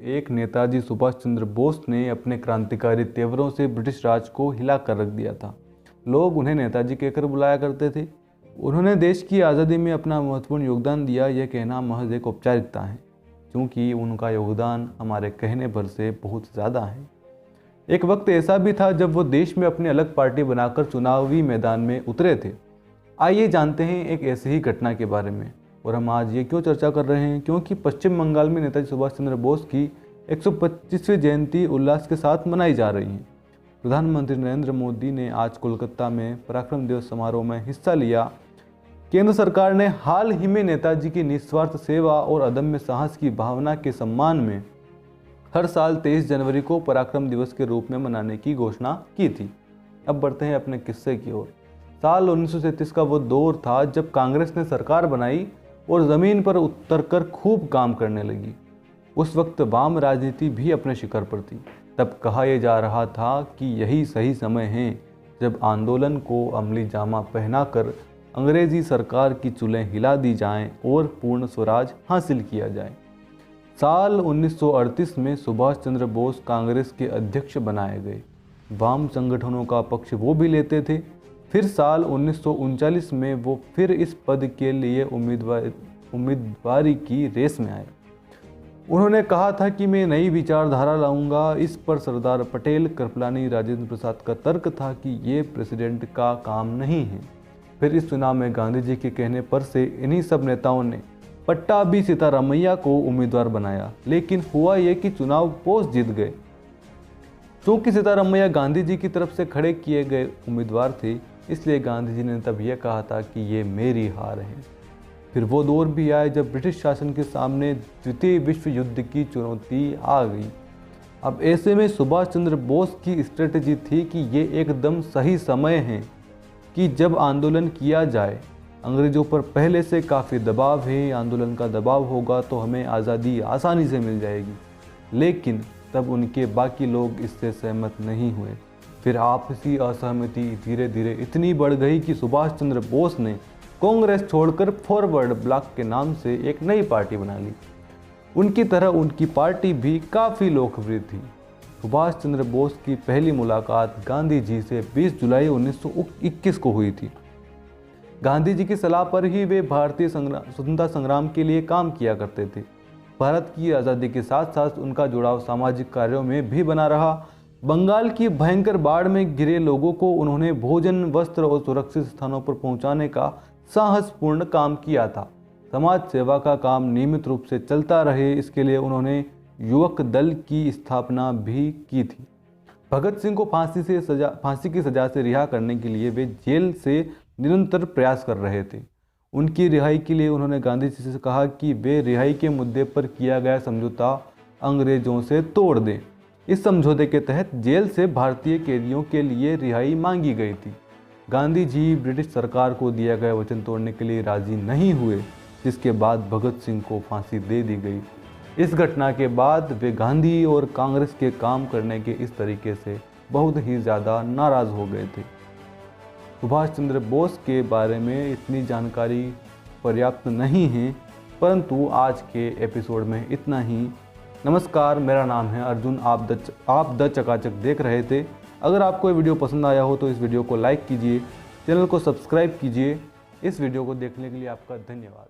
एक नेताजी सुभाष चंद्र बोस ने अपने क्रांतिकारी तेवरों से ब्रिटिश राज को हिला कर रख दिया था। लोग उन्हें नेताजी कहकर बुलाया करते थे। उन्होंने देश की आज़ादी में अपना महत्वपूर्ण योगदान दिया, यह कहना महज एक औपचारिकता है, क्योंकि उनका योगदान हमारे कहने भर से बहुत ज़्यादा है। एक वक्त ऐसा भी था जब वो देश में अपनी अलग पार्टी बनाकर चुनावी मैदान में उतरे थे। आइए जानते हैं एक ऐसी ही घटना के बारे में। और हम आज ये क्यों चर्चा कर रहे हैं, क्योंकि पश्चिम बंगाल में नेताजी सुभाष चंद्र बोस की 125वीं जयंती उल्लास के साथ मनाई जा रही है। प्रधानमंत्री नरेंद्र मोदी ने आज कोलकाता में पराक्रम दिवस समारोह में हिस्सा लिया। केंद्र सरकार ने हाल ही में नेताजी की निस्वार्थ सेवा और अदम्य साहस की भावना के सम्मान में हर साल 23 जनवरी को पराक्रम दिवस के रूप में मनाने की घोषणा की थी। अब बढ़ते हैं अपने किस्से की ओर। साल 1937 का वो दौर था जब कांग्रेस ने सरकार बनाई और ज़मीन पर उतरकर खूब काम करने लगी। उस वक्त वाम राजनीति भी अपने शिखर पर थी। तब कहा यह जा रहा था कि यही सही समय है जब आंदोलन को अमली जामा पहनाकर अंग्रेजी सरकार की चूल्हें हिला दी जाएं और पूर्ण स्वराज हासिल किया जाए। साल 1938 में सुभाष चंद्र बोस कांग्रेस के अध्यक्ष बनाए गए। वाम संगठनों का पक्ष वो भी लेते थे। फिर साल 1939 में वो फिर इस पद के लिए उम्मीदवारी की रेस में आए। उन्होंने कहा था कि मैं नई विचारधारा लाऊंगा। इस पर सरदार पटेल, कृपलानी, राजेंद्र प्रसाद का तर्क था कि ये प्रेसिडेंट का काम नहीं है। फिर इस चुनाव में गांधी जी के कहने पर से इन्हीं सब नेताओं ने पट्टाभी सीतारामैया को उम्मीदवार बनाया। लेकिन हुआ ये कि चुनाव बोस जीत गए। क्योंकि सीतारामैया गांधी जी की तरफ से खड़े किए गए उम्मीदवार थे, इसलिए गांधी जी ने तब यह कहा था कि ये मेरी हार है। फिर वो दौर भी आए जब ब्रिटिश शासन के सामने द्वितीय विश्व युद्ध की चुनौती आ गई। अब ऐसे में सुभाष चंद्र बोस की स्ट्रेटजी थी कि ये एकदम सही समय है कि जब आंदोलन किया जाए। अंग्रेजों पर पहले से काफ़ी दबाव है, आंदोलन का दबाव होगा तो हमें आज़ादी आसानी से मिल जाएगी। लेकिन तब उनके बाकी लोग इससे सहमत नहीं हुए। फिर आपसी असहमति धीरे धीरे इतनी बढ़ गई कि सुभाष चंद्र बोस ने कांग्रेस छोड़कर फॉरवर्ड ब्लॉक के नाम से एक नई पार्टी बना ली। उनकी तरह उनकी पार्टी भी काफ़ी लोकप्रिय थी। सुभाष चंद्र बोस की पहली मुलाकात गांधी जी से 20 जुलाई 1921 को हुई थी। गांधी जी की सलाह पर ही वे भारतीय स्वतंत्रता संग्राम के लिए काम किया करते थे। भारत की आज़ादी के साथ साथ उनका जुड़ाव सामाजिक कार्यों में भी बना रहा। बंगाल की भयंकर बाढ़ में घिरे लोगों को उन्होंने भोजन, वस्त्र और सुरक्षित स्थानों पर पहुंचाने का साहसपूर्ण काम किया था। समाज सेवा का काम नियमित रूप से चलता रहे, इसके लिए उन्होंने युवक दल की स्थापना भी की थी। भगत सिंह को फांसी की सजा से रिहा करने के लिए वे जेल से निरंतर प्रयास कर रहे थे। उनकी रिहाई के लिए उन्होंने गांधी जी से कहा कि वे रिहाई के मुद्दे पर किया गया समझौता अंग्रेजों से तोड़ दें। इस समझौते के तहत जेल से भारतीय कैदियों के लिए रिहाई मांगी गई थी। गांधी जी ब्रिटिश सरकार को दिया गया वचन तोड़ने के लिए राजी नहीं हुए, जिसके बाद भगत सिंह को फांसी दे दी गई। इस घटना के बाद वे गांधी और कांग्रेस के काम करने के इस तरीके से बहुत ही ज़्यादा नाराज़ हो गए थे। सुभाष चंद्र बोस के बारे में इतनी जानकारी पर्याप्त नहीं है, परंतु आज के एपिसोड में इतना ही। नमस्कार, मेरा नाम है अर्जुन। आप द चकाचक देख रहे थे। अगर आपको ये वीडियो पसंद आया हो तो इस वीडियो को लाइक कीजिए, चैनल को सब्सक्राइब कीजिए। इस वीडियो को देखने के लिए आपका धन्यवाद।